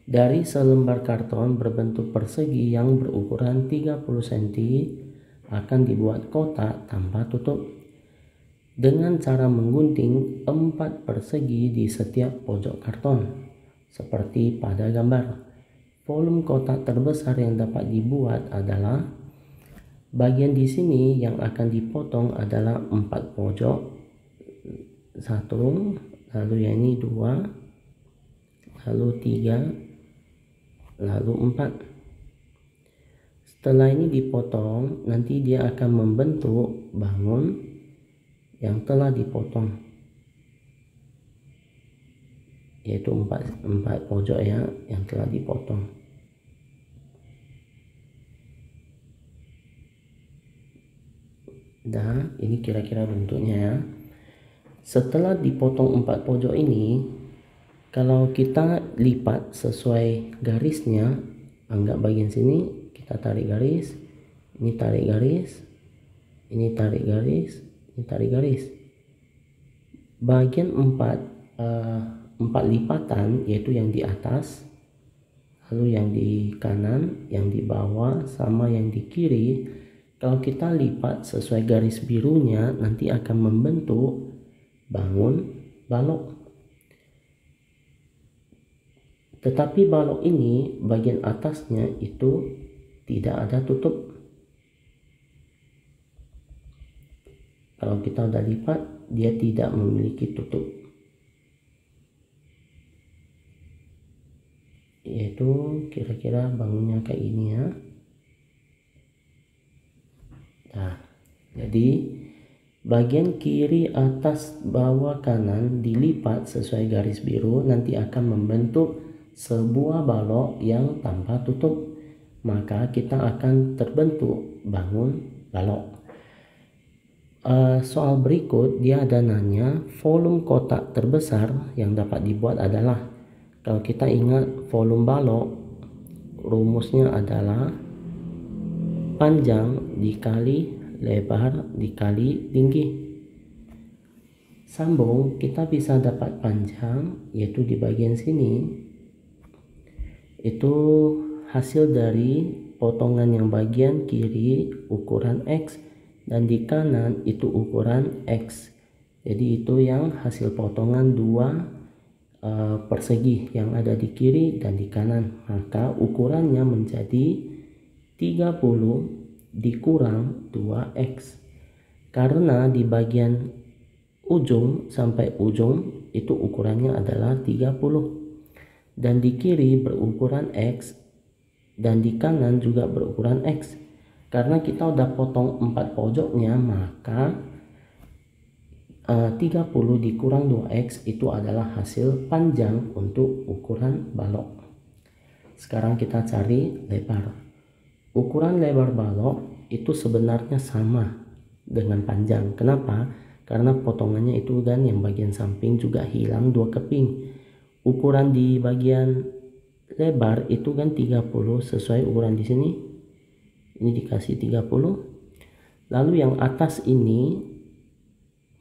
Dari selembar karton berbentuk persegi yang berukuran 30 cm akan dibuat kotak tanpa tutup dengan cara menggunting 4 persegi di setiap pojok karton seperti pada gambar. Volume kotak terbesar yang dapat dibuat adalah bagian di sini yang akan dipotong adalah 4 pojok, 1, lalu yang ini 2, lalu 3, lalu 4. Setelah ini dipotong, nanti dia akan membentuk bangun yang telah dipotong, yaitu 4 pojok ya yang telah dipotong. Dan ini kira-kira bentuknya ya. Setelah dipotong 4 pojok ini, kalau kita lipat sesuai garisnya, anggap bagian sini kita tarik garis, ini tarik garis, ini tarik garis, ini tarik garis. Bagian 4 lipatan, yaitu yang di atas, lalu yang di kanan, yang di bawah, sama yang di kiri. Kalau kita lipat sesuai garis birunya, nanti akan membentuk bangun balok. Tetapi balok ini bagian atasnya itu tidak ada tutup. Kalau kita udah lipat, dia tidak memiliki tutup, yaitu kira-kira bangunnya kayak ini ya. Nah, jadi bagian kiri, atas, bawah, kanan dilipat sesuai garis biru, nanti akan membentuk sebuah balok yang tanpa tutup. Maka kita akan terbentuk bangun balok. Soal berikut dia ada nanya volume kotak terbesar yang dapat dibuat adalah, kalau kita ingat volume balok rumusnya adalah panjang dikali lebar dikali tinggi. Sambung, kita bisa dapat panjang yaitu di bagian sini, itu hasil dari potongan yang bagian kiri ukuran X dan di kanan itu ukuran X. Jadi itu yang hasil potongan 2 persegi yang ada di kiri dan di kanan. Maka ukurannya menjadi 30 dikurang 2X. Karena di bagian ujung sampai ujung itu ukurannya adalah 30. Dan di kiri berukuran X dan di kanan juga berukuran X. Karena kita udah potong 4 pojoknya, maka 30 dikurang 2X itu adalah hasil panjang untuk ukuran balok. Sekarang kita cari lebar. Ukuran lebar balok itu sebenarnya sama dengan panjang. Kenapa? Karena potongannya itu dan yang bagian samping juga hilang 2 keping. Ukuran di bagian lebar itu kan 30 sesuai ukuran di sini. Ini dikasih 30. Lalu yang atas ini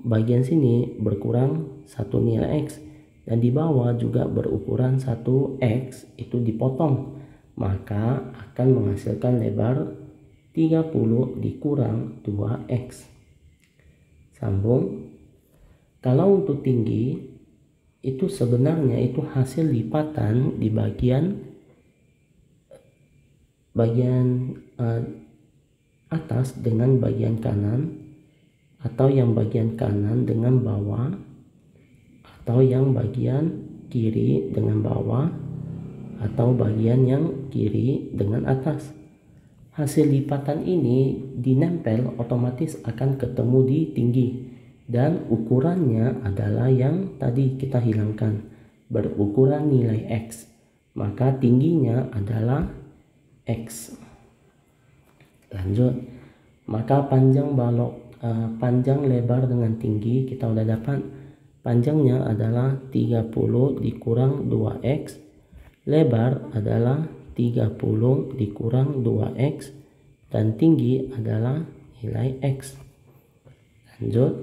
bagian sini berkurang 1 nilai X dan di bawah juga berukuran 1X, itu dipotong, maka akan menghasilkan lebar 30 dikurang 2X. Sambung. Kalau untuk tinggi itu sebenarnya itu hasil lipatan di bagian atas dengan bagian kanan, atau yang bagian kanan dengan bawah, atau yang bagian kiri dengan bawah, atau bagian yang kiri dengan atas. Hasil lipatan ini dinempel otomatis akan ketemu di tinggi, dan ukurannya adalah yang tadi kita hilangkan, berukuran nilai X, maka tingginya adalah X. Lanjut, maka panjang balok, panjang lebar dengan tinggi kita udah dapat. Panjangnya adalah 30 dikurang 2X, lebar adalah 30 dikurang 2X, dan tinggi adalah nilai X. Lanjut,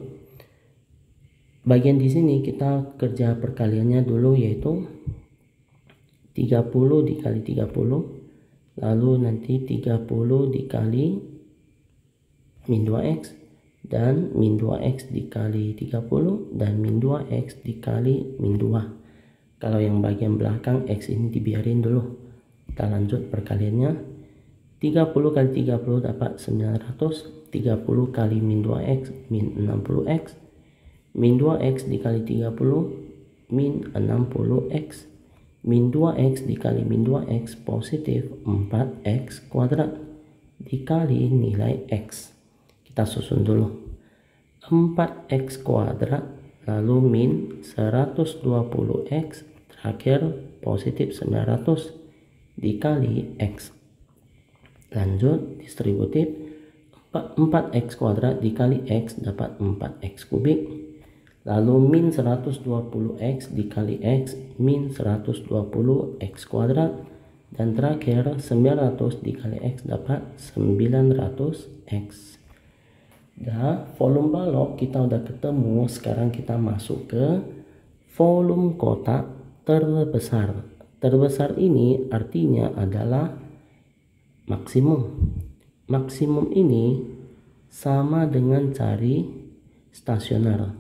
bagian di sini kita kerja perkaliannya dulu, yaitu 30 dikali 30, lalu nanti 30 dikali min 2x, dan min 2x dikali 30, dan min 2x dikali min 2. Kalau yang bagian belakang x ini dibiarin dulu. Kita lanjut perkaliannya. 30 kali 30 dapat 900, 30 kali min 2x min 60x, min 2x dikali 30 min 60x, min 2x dikali min 2x positif 4x kuadrat dikali nilai x. Kita susun dulu. 4x kuadrat lalu min 120x terakhir positif 900 dikali x. Lanjut distributif, 4x kuadrat dikali x dapat 4x kubik. Lalu min 120x dikali x min 120x kuadrat, dan terakhir 900 dikali x dapat 900x. Dah, volume balok kita udah ketemu. Sekarang kita masuk ke volume kotak terbesar. Terbesar ini artinya adalah maksimum. Maksimum ini sama dengan cari stasioner.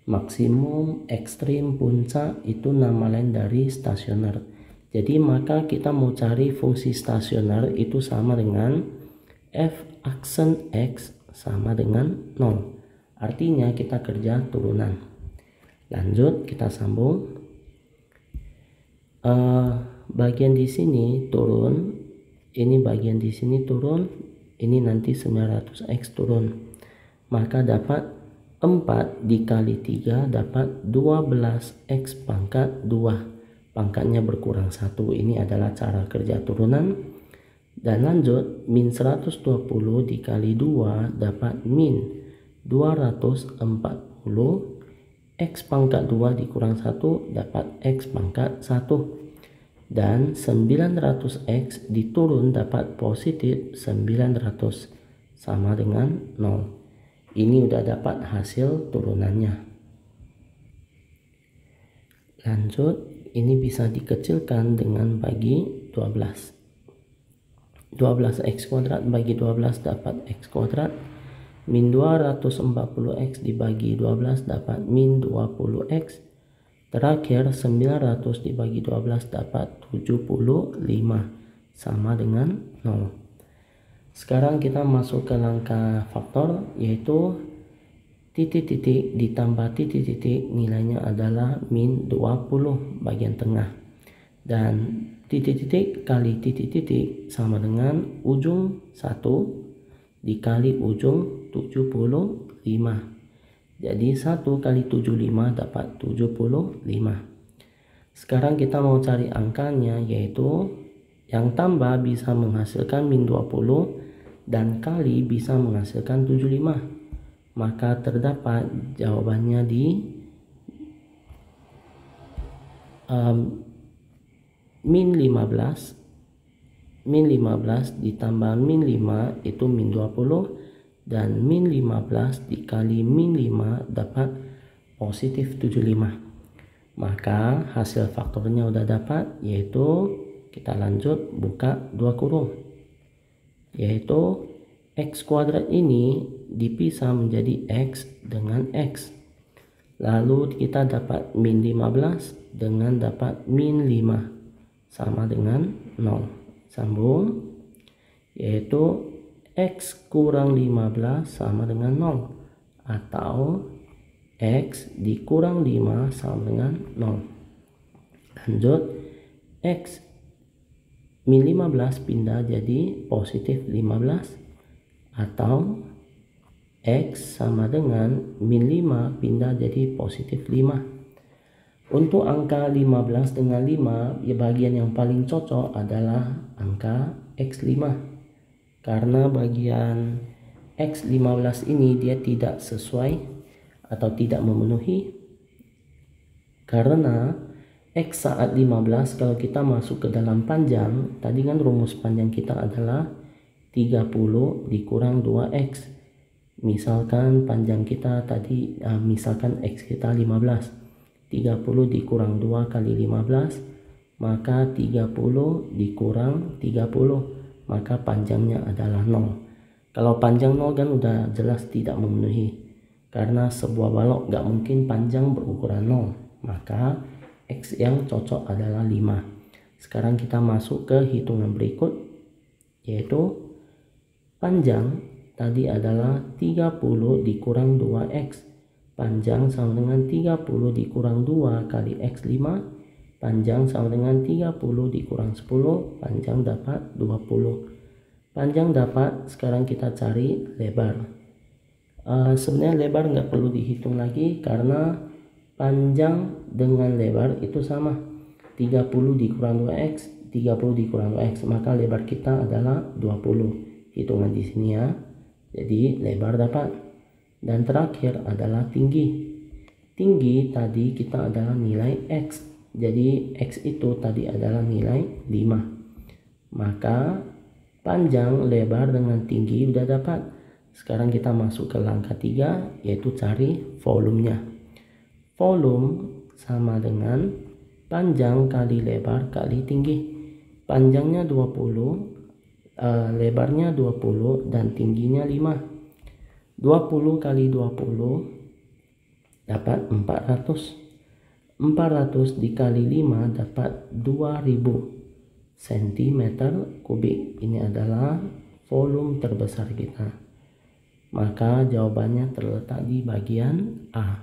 Maksimum, ekstrim, puncak itu nama lain dari stasioner. Jadi maka kita mau cari fungsi stasioner itu sama dengan f aksen x sama dengan 0. Artinya kita kerja turunan. Lanjut kita sambung. Bagian di sini turun, ini bagian di sini turun, ini nanti 900x turun. Maka dapat 4 dikali 3 dapat 12x pangkat 2. Pangkatnya berkurang 1. Ini adalah cara kerja turunan. Dan lanjut, min 120 dikali 2 dapat min 240. X pangkat 2 dikurang 1 dapat x pangkat 1. Dan 900x diturun dapat positif 900 sama dengan 0. Ini udah dapat hasil turunannya. Lanjut, ini bisa dikecilkan dengan bagi 12. 12x kuadrat bagi 12 dapat x kuadrat. Min 240x dibagi 12 dapat min 20x. Terakhir 900 dibagi 12 dapat 75 sama dengan 0. Sekarang kita masuk ke langkah faktor, yaitu titik-titik ditambah titik-titik nilainya adalah min 20 bagian tengah. Dan titik-titik kali titik-titik sama dengan ujung 1 dikali ujung 75. Jadi 1 kali 75 dapat 75. Sekarang kita mau cari angkanya, yaitu yang tambah bisa menghasilkan min 20 dan kali bisa menghasilkan 75. Maka terdapat jawabannya di min 15. Min 15 ditambah min 5 itu min 20, dan min 15 dikali min 5 dapat positif 75. Maka hasil faktornya udah dapat, yaitu kita lanjut buka 2 kurung, yaitu x kuadrat ini dipisah menjadi x dengan x. Lalu kita dapat min 15 dengan dapat min 5 sama dengan 0. Sambung, yaitu x kurang 15 sama dengan 0, atau x dikurang 5 sama dengan 0. Lanjut, x min 15 pindah jadi positif 15, atau x sama dengan min 5 pindah jadi positif 5. Untuk angka 15 dengan 5, ya bagian yang paling cocok adalah angka x5. Karena bagian x15 ini dia tidak sesuai atau tidak memenuhi. Karena x saat 15 kalau kita masuk ke dalam panjang, tadi kan rumus panjang kita adalah 30 dikurang 2x. Misalkan panjang kita tadi, misalkan x kita 15. 30 dikurang 2 kali 15, maka 30 dikurang 30, maka panjangnya adalah 0. Kalau panjang 0 kan udah jelas tidak memenuhi, karena sebuah balok gak mungkin panjang berukuran 0, maka X yang cocok adalah 5. Sekarang kita masuk ke hitungan berikut, yaitu panjang tadi adalah 30 dikurang 2X. Panjang sama dengan 30 dikurang 2 kali X5. Panjang sama dengan 30 dikurang 10. Panjang dapat 20. Panjang dapat, sekarang kita cari lebar. Sebenarnya lebar nggak perlu dihitung lagi, karena panjang dengan lebar itu sama. 30 dikurang 2X, 30 dikurang 2X, maka lebar kita adalah 20. Hitungan di sini ya. Jadi lebar dapat. Dan terakhir adalah tinggi. Tinggi tadi kita adalah nilai X. Jadi X itu tadi adalah nilai 5. Maka panjang, lebar dengan tinggi udah dapat. Sekarang kita masuk ke langkah 3, yaitu cari volumenya. Volume sama dengan panjang kali lebar kali tinggi. Panjangnya 20, lebarnya 20, dan tingginya 5. 20 kali 20 dapat 400. 400 dikali 5 dapat 2000 cm kubik. Ini adalah volume terbesar kita. Maka jawabannya terletak di bagian A.